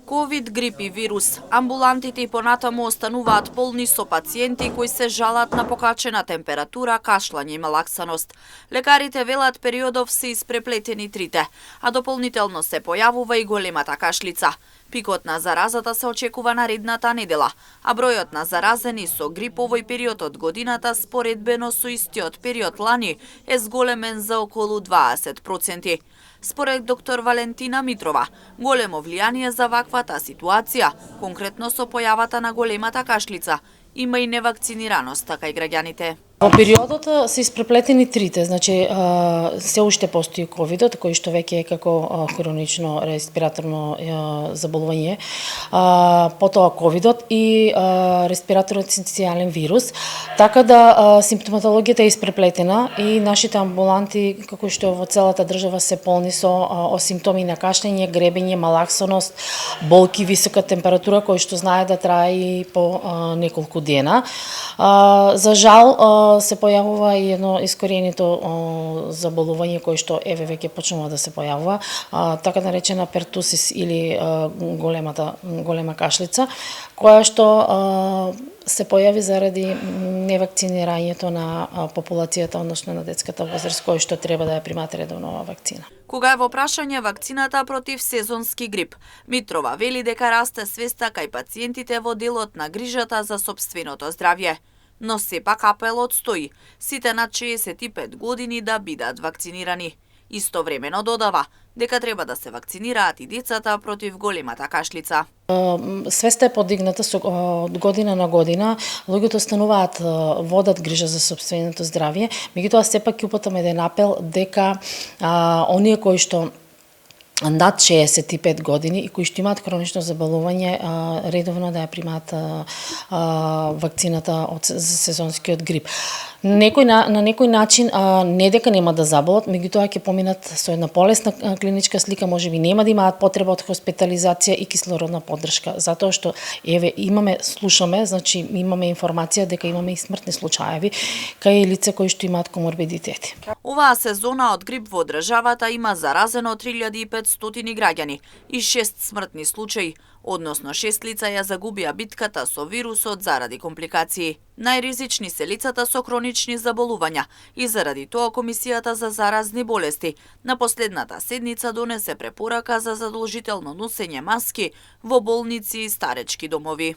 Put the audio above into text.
Ковид, грип и вирус. Амбулантите и понатаму остануваат полни со пациенти кои се жалат на покачена температура, кашлање и малаксаност. Лекарите велат периодов се испреплетени трите, а дополнително се појавува и големата кашлица. Пикот на заразата се очекува наредната недела, а бројот на заразени со грип овој период од годината споредбено со истиот период лани е зголемен за околу 20%. Според доктор Валентина Митрова, големо влијание за ваквата ситуација, конкретно со појавата на големата кашлица, има и невакцинираност кај граѓаните. Во периодот се испреплетени трите, значи се уште постои ковидот, кој што веќе е како хронично респираторно заболување, потоа ковидот и респираторен синцијален вирус, така да симптоматологијата е испреплетена и нашите амбуланти, како што во целата држава се полни со симптоми на кашлење, гребење, малаксаност, болки, висока температура, кој што знае да трае и по неколку дена. За жал, се појавува и едно искоренето заболување кој што веќе почнува да се појавува, така наречена пертусис или голема кашлица, која што се појави заради невакцинирањето на популацијата, односно на детската возраст, кој што треба да ја примат редовно вакцина. Кога е во прашање вакцината против сезонски грип, Митрова вели дека расте свеста кај пациентите во делот на грижата за сопственото здравје. Но сепак апелот стои, сите над 65 години да бидат вакцинирани. Истовремено додава дека треба да се вакцинираат и децата против големата кашлица. Свеста е подигната од година на година, луѓето стануваат, водат грижа за сопственото здравје, меѓутоа сепак ќе упатам еден апел дека оние кои што над 65 години и кои што имаат хронично заболување, редовно да ја примаат вакцината за сезонскиот грип. На некој начин не дека нема да заболат, меѓутоа ќе поминат со една полесна клиничка слика, можеби нема да имаат потреба од хоспитализација и кислородна поддршка, затоа што слушаме, значи имаме информација дека имаме и смртни случаеви кај лица кои што имаат коморбидитети. Оваа сезона од грип во државата има заразено 3500 граѓани и 6 смртни случаи, односно 6 лица ја загубија битката со вирусот заради компликации. Најризични се лицата со хронични заболувања и заради тоа Комисијата за заразни болести на последната седница донесе препорака за задолжително носење маски во болници и старечки домови.